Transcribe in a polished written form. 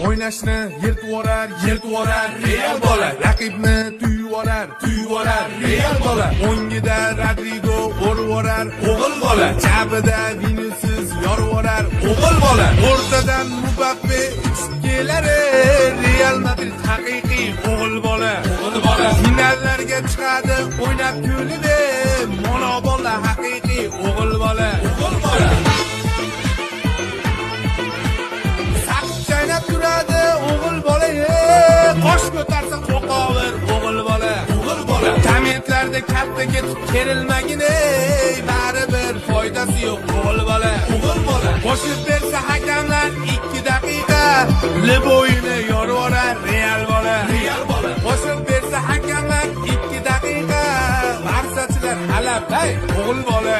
o'ynashni yirtvorar Real bola, raqibni tuyvorar Real bola, o'ngida Rodrigo urvorar o'g'il bola, jabida Vinicius yorvorar o'g'il bola, o'rtadan Mbappe kelar Real Madrid haqiqiy o'g'il bola, finallarga chiqadi o'ynab kulib mono bola, haqiqiy o'g'il bola. Turadi o'g'il bola, qosh ko'tarsa qo'qovir o'g'il bola. Kommentlarda katta ketib kerilmagin, baribir foydasi yo'q o'g'il bola. Qo'shib bersa hakamlar 2 daqiqa, Leboyni yorvorar Real bola. Qo'shib bersa hakamlar 2 daqiqa, barsachilar halab o'g'il bola.